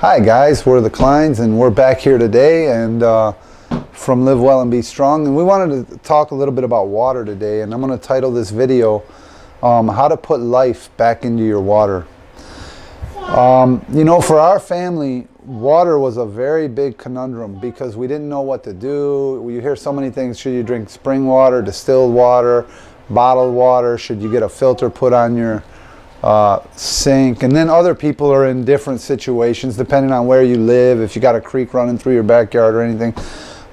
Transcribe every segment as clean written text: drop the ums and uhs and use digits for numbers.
Hi guys, we're the Kleins and we're back here today and from Live Well and Be Strong, and we wanted to talk a little bit about water today, and I'm going to title this video how to put life back into your water. You know, for our family, water was a very big conundrum because we didn't know what to do. You hear so many things. Should you drink spring water, distilled water, bottled water? Should you get a filter put on your sink? And then other people are in different situations depending on where you live, if you got a creek running through your backyard or anything.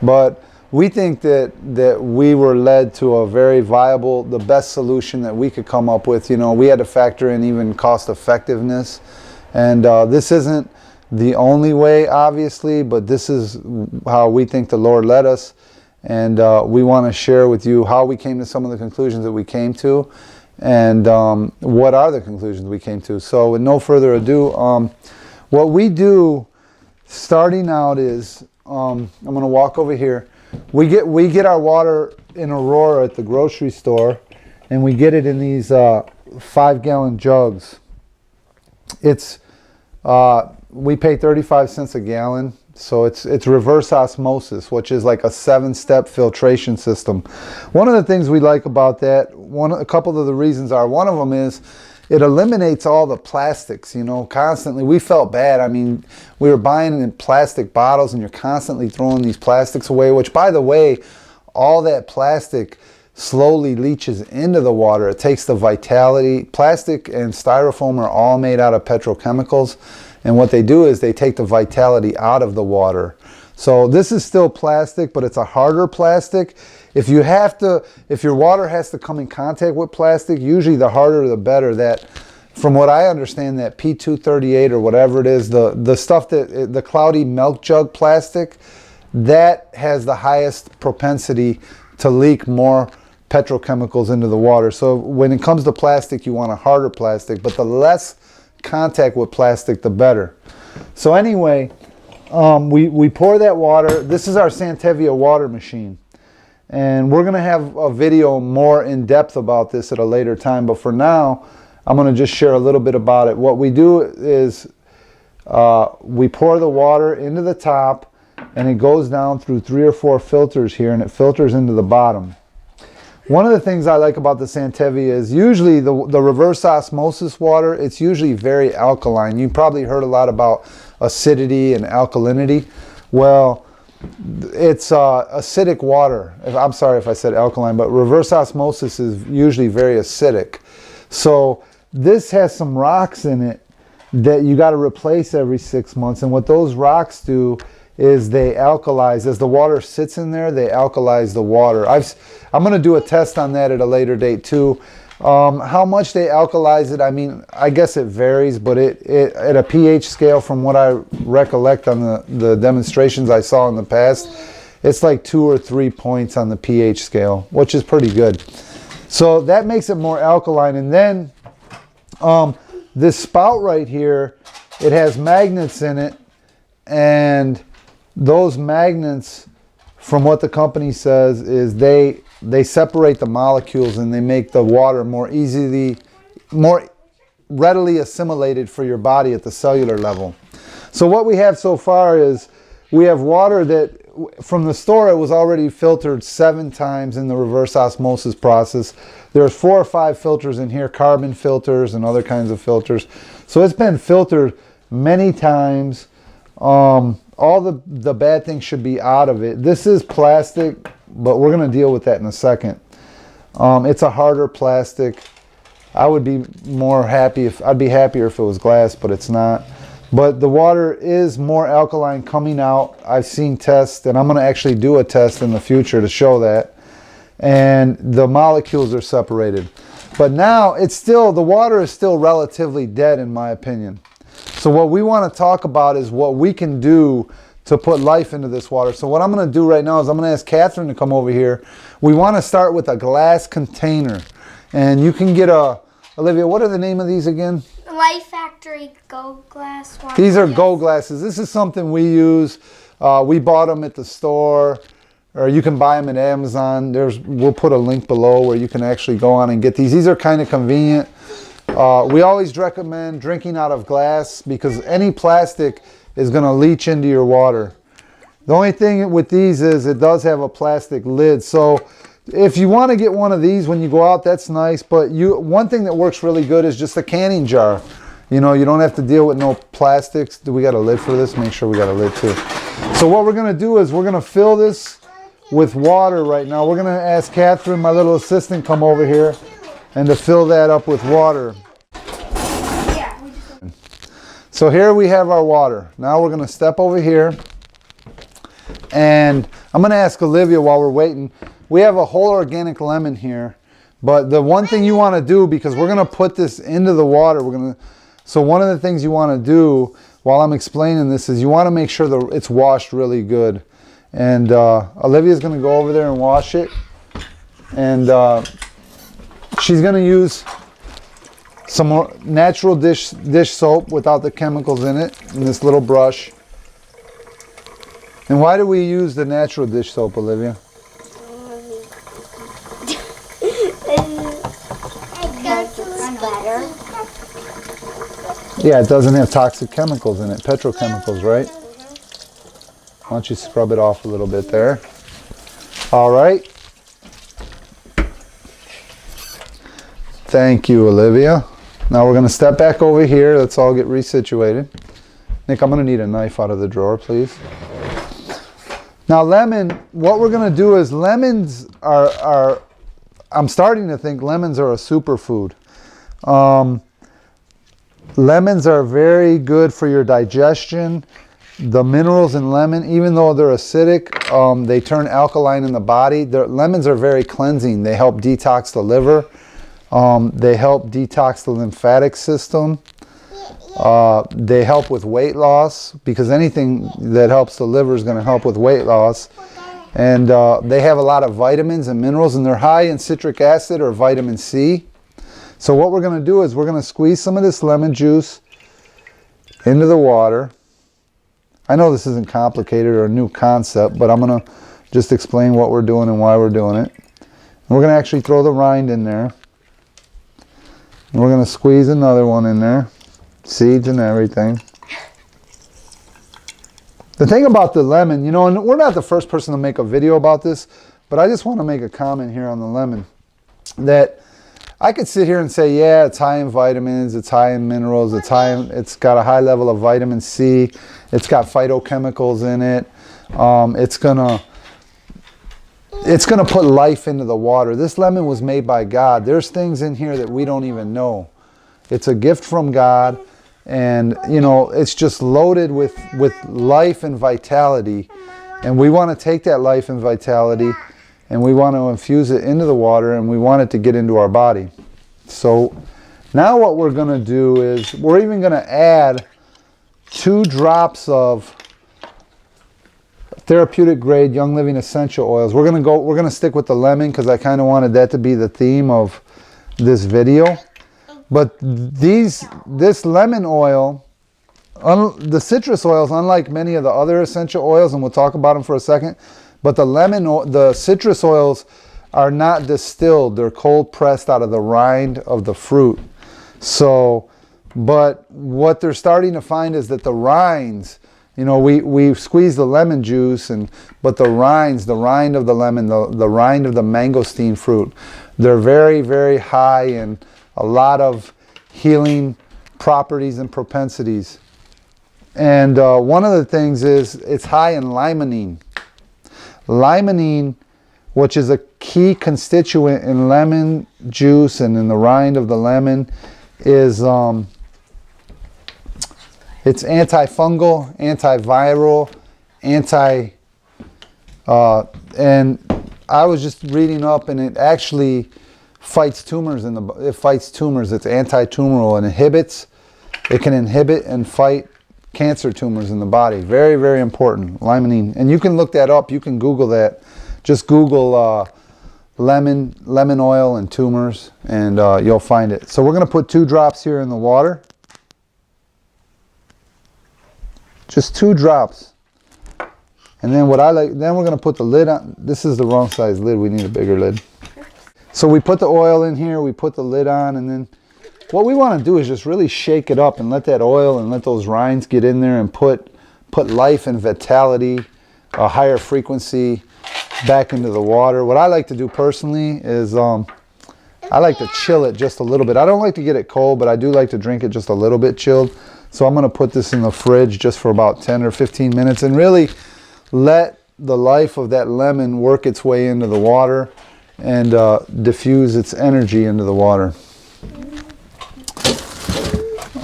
But we think that we were led to a very viable, the best solution that we could come up with. You know, we had to factor in even cost effectiveness, and this isn't the only way, obviously, but this is how we think the Lord led us, and we want to share with you how we came to some of the conclusions that we came to, and what are the conclusions we came to. So with no further ado, what we do starting out is, I'm going to walk over here. We get our water in Aurora at the grocery store, and we get it in these 5-gallon jugs. It's we pay 35 cents a gallon. So it's reverse osmosis, which is like a 7-step filtration system. One of the things we like about that, a couple of the reasons are, one of them is it eliminates all the plastics. You know, constantly we felt bad. I mean, we were buying in plastic bottles, and you're constantly throwing these plastics away, which, by the way, all that plastic slowly leaches into the water. It takes the vitality. Plastic and styrofoam are all made out of petrochemicals. And what they do is they take the vitality out of the water. So this is still plastic, but it's a harder plastic. If your water has to come in contact with plastic, usually the harder the better. That, from what I understand, that P238 or whatever it is, the stuff that, the cloudy milk jug plastic, that has the highest propensity to leak more petrochemicals into the water. So when it comes to plastic, you want a harder plastic, but the less contact with plastic, the better. So anyway, we pour that water. This is our Santevia water machine, and we're going to have a video more in depth about this at a later time, but for now I'm going to just share a little bit about it. What we do is we pour the water into the top, and it goes down through 3 or 4 filters here, and it filters into the bottom. One of the things I like about the Santevia is usually the reverse osmosis water, it's usually very alkaline. You probably heard a lot about acidity and alkalinity. Well, it's acidic water. I'm sorry if I said alkaline, but reverse osmosis is usually very acidic. So this has some rocks in it that you got to replace every 6 months. And what those rocks do is they alkalize. As the water sits in there, they alkalize the water. I'm going to do a test on that at a later date too. How much they alkalize it, I mean, I guess it varies, but it at a pH scale, from what I recollect on the demonstrations I saw in the past, it's like 2 or 3 points on the pH scale, which is pretty good. So that makes it more alkaline. And then this spout right here, it has magnets in it, and those magnets, from what the company says, is they separate the molecules, and they make the water more readily assimilated for your body at the cellular level. So what we have so far is we have water that from the store, it was already filtered 7 times in the reverse osmosis process. There's 4 or 5 filters in here, carbon filters and other kinds of filters. So it's been filtered many times. All the bad things should be out of it. This is plastic, but we're going to deal with that in a second. It's a harder plastic. I would be I'd be happier if it was glass, but it's not. But the water is more alkaline coming out. I've seen tests, and I'm going to actually do a test in the future to show that. And the molecules are separated. But now the water is still relatively dead, in my opinion. So what we want to talk about is what we can do to put life into this water. So what I'm going to do right now is I'm going to ask Catherine to come over here. We want to start with a glass container. And you can get Olivia, what are the name of these again? Life Factory Go Glass water. These are Go Glasses. This is something we use. We bought them at the store, or you can buy them at Amazon. We'll put a link below where you can actually go on and get these. These are kind of convenient. We always recommend drinking out of glass because any plastic is going to leach into your water. The only thing with these is it does have a plastic lid. So if you want to get one of these when you go out, that's nice. But one thing that works really good is just a canning jar. You know, you don't have to deal with no plastics. Do we got a lid for this? Make sure we got a lid too. So what we're going to do is we're going to fill this with water right now. We're going to ask Catherine, my little assistant, come over here and to fill that up with water. So here we have our water. Now we're going to step over here, and I'm going to ask Olivia while we're waiting. We have a whole organic lemon here, but the one thing you want to do, because we're going to put this into the water, so one of the things you want to do while I'm explaining this is you want to make sure that it's washed really good. And Olivia's going to go over there and wash it, and she's going to use some more natural dish soap without the chemicals in it, in this little brush. And why do we use the natural dish soap, Olivia? Yeah, it doesn't have toxic chemicals in it, petrochemicals, right? Why don't you scrub it off a little bit there? All right. Thank you, Olivia. Now we're going to step back over here. Let's all get resituated. Nick, I'm going to need a knife out of the drawer, please. Now lemon, what we're going to do is lemons are I'm starting to think lemons are a superfood. Lemons are very good for your digestion. The minerals in lemon, even though they're acidic, they turn alkaline in the body. Lemons are very cleansing. They help detox the liver. They help detox the lymphatic system. They help with weight loss, because anything that helps the liver is going to help with weight loss. And they have a lot of vitamins and minerals, and they're high in citric acid or vitamin C. So what we're going to do is we're going to squeeze some of this lemon juice into the water. I know this isn't complicated or a new concept, but I'm going to just explain what we're doing and why we're doing it. And we're going to actually throw the rind in there. And we're going to squeeze another one in there. Seeds and everything. The thing about the lemon, you know, and we're not the first person to make a video about this, but I just want to make a comment here on the lemon. That I could sit here and say, yeah, it's high in vitamins, it's high in minerals, it's got a high level of vitamin C, it's got phytochemicals in it, it's gonna put life into the water. This lemon was made by God. There's things in here that we don't even know. It's a gift from God, and you know, it's just loaded with life and vitality, and we want to take that life and vitality and we want to infuse it into the water, and we want it to get into our body. So now what we're going to do is we're even going to add 2 drops of therapeutic grade Young Living essential oils. We're going to stick with the lemon because I kind of wanted that to be the theme of this video. But this lemon oil, the citrus oils, unlike many of the other essential oils, and we'll talk about them for a second, but the citrus oils are not distilled. They're cold pressed out of the rind of the fruit. So, but what they're starting to find is that the rinds, you know, we squeeze the lemon juice, but the rinds, the rind of the lemon, the rind of the mangosteen fruit, they're very, very high in a lot of healing properties and propensities. And one of the things is it's high in limonene. Limonene, which is a key constituent in lemon juice and in the rind of the lemon, is it's antifungal, antiviral, and I was just reading up, and it actually fights tumors It's anti-tumoral and it can inhibit and fight cancer tumors in the body. Very, very important, limonene. And you can look that up. You can Google that. Just Google lemon oil and tumors, and you'll find it. So we're going to put 2 drops here in the water. Just 2 drops. And then then we're going to put the lid on. This is the wrong size lid. We need a bigger lid. So we put the oil in here, we put the lid on, and then what we want to do is just really shake it up and let that oil and let those rinds get in there and put put life and vitality, a higher frequency back into the water. What I like to do personally is I like to chill it just a little bit. I don't like to get it cold, but I do like to drink it just a little bit chilled. So I'm going to put this in the fridge just for about 10 or 15 minutes and really let the life of that lemon work its way into the water and diffuse its energy into the water.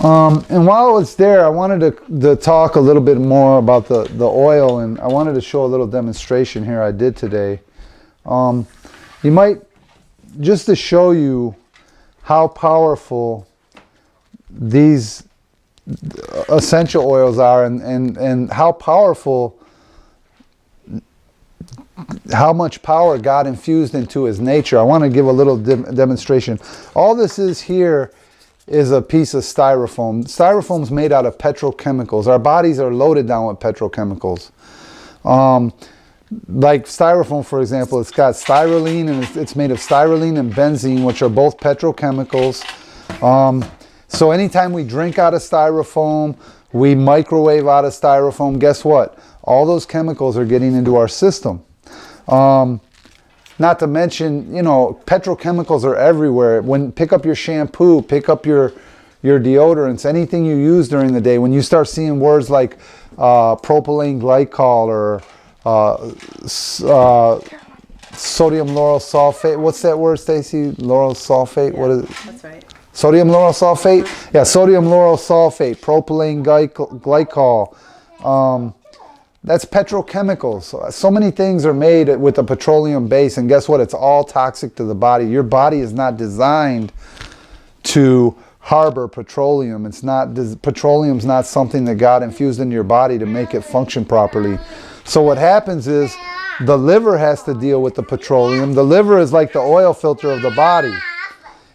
And while it's there, I wanted to talk a little bit more about the oil, and I wanted to show a little demonstration here I did today. You might, just to show you how powerful these essential oils are and how powerful, how much power God infused into his nature. I want to give a little demonstration. All this is here is a piece of styrofoam. Styrofoam is made out of petrochemicals. Our bodies are loaded down with petrochemicals. Like styrofoam, for example, it's got styrolene, and it's made of styrolene and benzene, which are both petrochemicals. So anytime we drink out of styrofoam, we microwave out of styrofoam, guess what? All those chemicals are getting into our system. Not to mention, you know, petrochemicals are everywhere. Pick up your shampoo, pick up your deodorants, anything you use during the day. When you start seeing words like propylene glycol or sodium lauryl sulfate. What's that word, Stacy? Lauryl sulfate? Yeah, what is it? That's right. Sodium lauryl sulfate? Yeah, sodium lauryl sulfate, propylene glycol. That's petrochemicals. So many things are made with a petroleum base, and guess what? It's all toxic to the body. Your body is not designed to harbor petroleum. Petroleum's not something that God infused into your body to make it function properly. So what happens is the liver has to deal with the petroleum. The liver is like the oil filter of the body.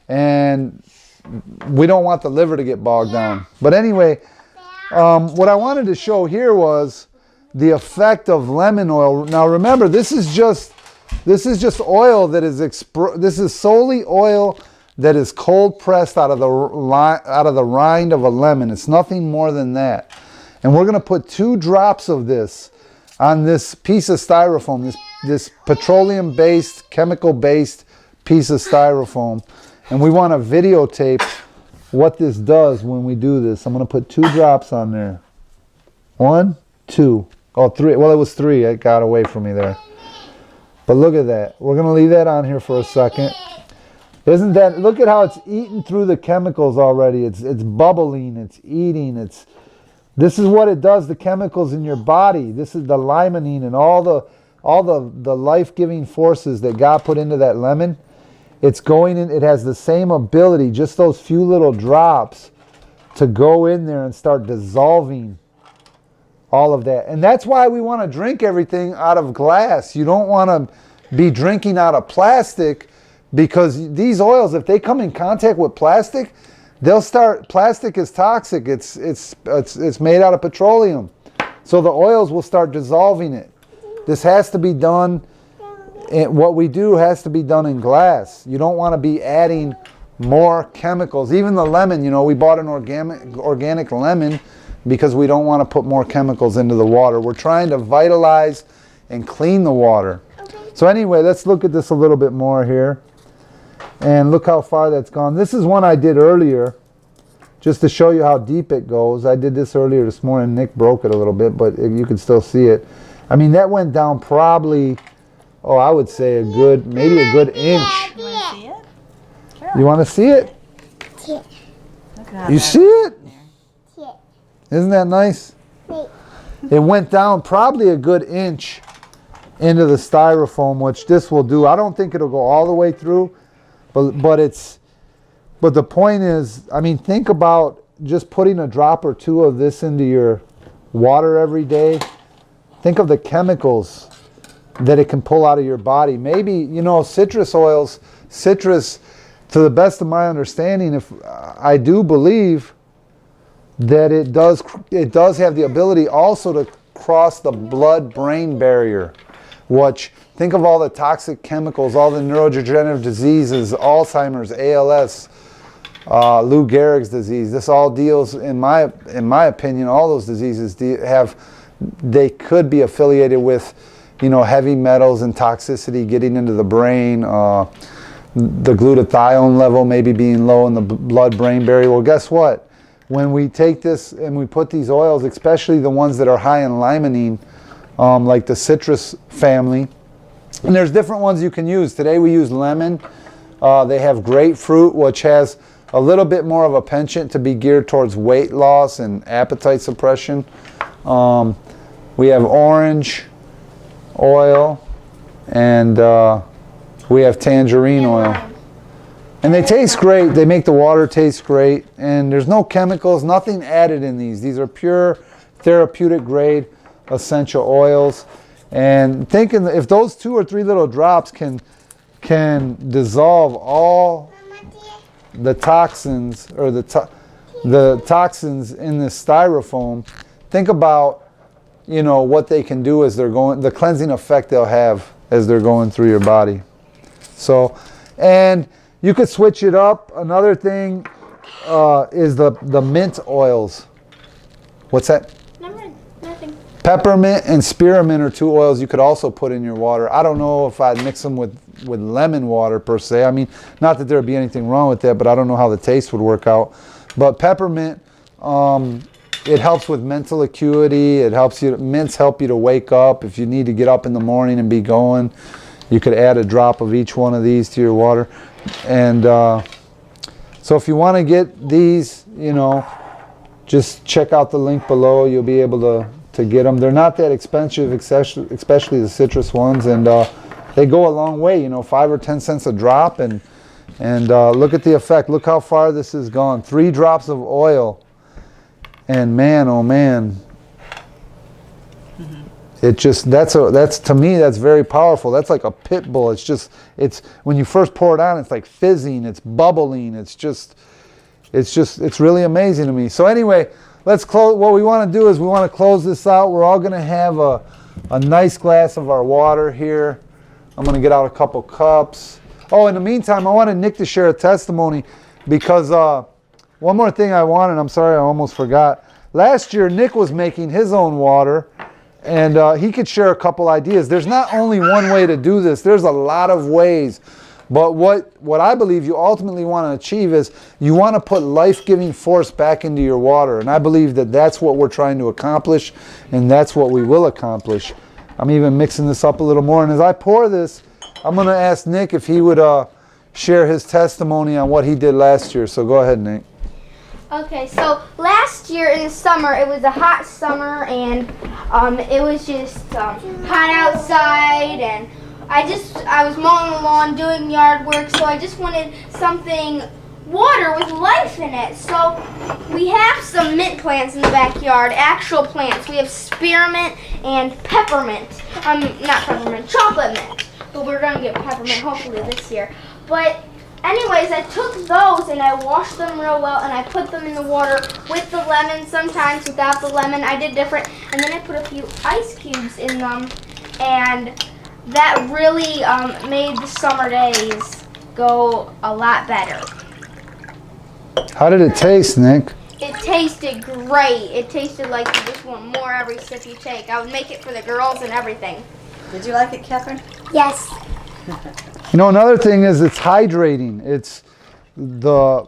And we don't want the liver to get bogged down. But anyway, what I wanted to show here was the effect of lemon oil. Now remember, this is just oil that is this is solely oil that is cold pressed out of the rind of a lemon. It's nothing more than that. And we're going to put 2 drops of this on this piece of styrofoam, this petroleum-based, chemical-based piece of styrofoam. And we want to videotape what this does when we do this. I'm going to put 2 drops on there. 1, 2. Oh, 3. Well, it was 3. It got away from me there. But look at that. We're going to leave that on here for a second. Isn't that, look at how it's eating through the chemicals already. It's bubbling, it's eating, this is what it does, the chemicals in your body. This is the limonene and all the life-giving forces that God put into that lemon. It's going in, it has the same ability, just those few little drops, to go in there and start dissolving all of that. And that's why we want to drink everything out of glass. You don't want to be drinking out of plastic, because these oils, if they come in contact with plastic, plastic is toxic. It's made out of petroleum. So the oils will start dissolving it. This has to be done, what we do has to be done in glass. You don't want to be adding more chemicals. Even the lemon, you know, we bought an organic lemon because we don't want to put more chemicals into the water. We're trying to vitalize and clean the water. So anyway, let's look at this a little bit more here. And look how far that's gone. This is one I did earlier, just to show you how deep it goes. I did this earlier this morning. Nick broke it a little bit, but you can still see it. I mean, that went down probably, I would say maybe a good inch. You want to see it? You want to see it? Yeah. You see it? Yeah. Isn't that nice? It went down probably a good inch into the styrofoam, which this will do. I don't think it'll go all the way through. But the point is, I mean, think about just putting a drop or 2 of this into your water every day. Think of the chemicals that it can pull out of your body. Maybe, you know, citrus oils, to the best of my understanding, I do believe that it does have the ability also to cross the blood-brain barrier, which, think of all the toxic chemicals, all the neurodegenerative diseases, Alzheimer's, ALS, Lou Gehrig's disease. This all deals, in my opinion, all those diseases have they could be affiliated with, you know, heavy metals and toxicity getting into the brain, the glutathione level maybe being low in the blood-brain barrier. Well, guess what? When we take this and we put these oils, especially the ones that are high in limonene, like the citrus family, and there's different ones you can use. Today we use lemon. They have grapefruit, which has a little bit more of a penchant to be geared towards weight loss and appetite suppression. We have orange oil, and we have tangerine oil. And they taste great. They make the water taste great. And there's no chemicals, nothing added in these. These are pure therapeutic grade essential oils. And thinking that if those 2 or 3 little drops can dissolve all the toxins, or the toxins in this styrofoam, think about, you know, what they can do as they're going, the cleansing effect they'll have as they're going through your body. So, and you could switch it up. Another thing is the mint oils. What's that? Nothing. Peppermint and spearmint are 2 oils you could also put in your water. I don't know if I'd mix them with lemon water per se. I mean, not that there would be anything wrong with that, but I don't know how the taste would work out. But peppermint, it helps with mental acuity. It helps you. Mints help you to wake up. If you need to get up in the morning and be going, you could add a drop of each one of these to your water. And so if you want to get these, you know, just check out the link below. You'll be able to get them. They're not that expensive, especially the citrus ones, and they go a long way. You know, 5 or 10 cents a drop, and look at the effect. Look how far this has gone. 3 drops of oil, and man, oh man, it just that's to me that's very powerful. That's like a pit bull. It's when you first pour it on, it's like fizzing, it's bubbling. It's really amazing to me. So anyway, let's close. What we want to do is we want to close this out. We're all going to have a nice glass of our water here. I'm going to get out a couple cups. Oh, in the meantime, I wanted Nick to share a testimony, because one more thing I wanted, I'm sorry, I almost forgot. Last year, Nick was making his own water, and he could share a couple ideas. There's not only one way to do this. There's a lot of ways. But what I believe you ultimately want to achieve is you want to put life-giving force back into your water. And I believe that that's what we're trying to accomplish, and that's what we will accomplish. I'm even mixing this up a little more. And as I pour this, I'm going to ask Nick if he would share his testimony on what he did last year. So go ahead, Nick. Okay, so last year in the summer, it was a hot summer, and it was just hot outside, and I was mowing the lawn, doing yard work, so I just wanted something, water with life in it. So we have some mint plants in the backyard, actual plants. We have spearmint and peppermint. Not peppermint, chocolate mint. But we're going to get peppermint hopefully this year. But anyways, I took those and I washed them real well, and I put them in the water with the lemon, sometimes without the lemon. I did different. And then I put a few ice cubes in them, and that really made the summer days go a lot better. How did it taste, Nick? It tasted great. It tasted like you just want more every sip you take. I would make it for the girls and everything. Did you like it, Catherine? Yes. You know, another thing is it's hydrating. The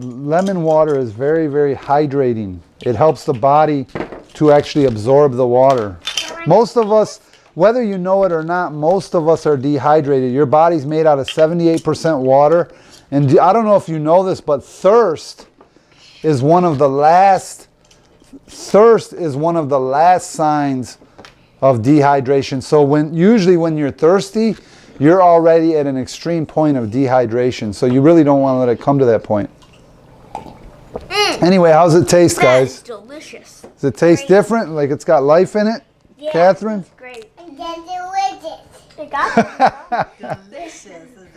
lemon water is very, very hydrating. It helps the body to actually absorb the water. Most of us, whether you know it or not, most of us are dehydrated. Your body's made out of 78% water. And I don't know if you know this, but thirst is one of the last signs of dehydration. So usually when you're thirsty, you're already at an extreme point of dehydration. So you really don't want to let it come to that point. Anyway, how's it taste, guys? That's delicious. Does it taste different? Like it's got life in it? Yeah, Catherine? It's great. And then delicious. It got Delicious, isn't it?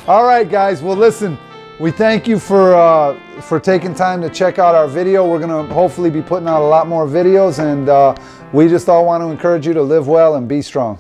All right, guys. Well, listen, we thank you for taking time to check out our video. We're going to hopefully be putting out a lot more videos, and we just all want to encourage you to live well and be strong.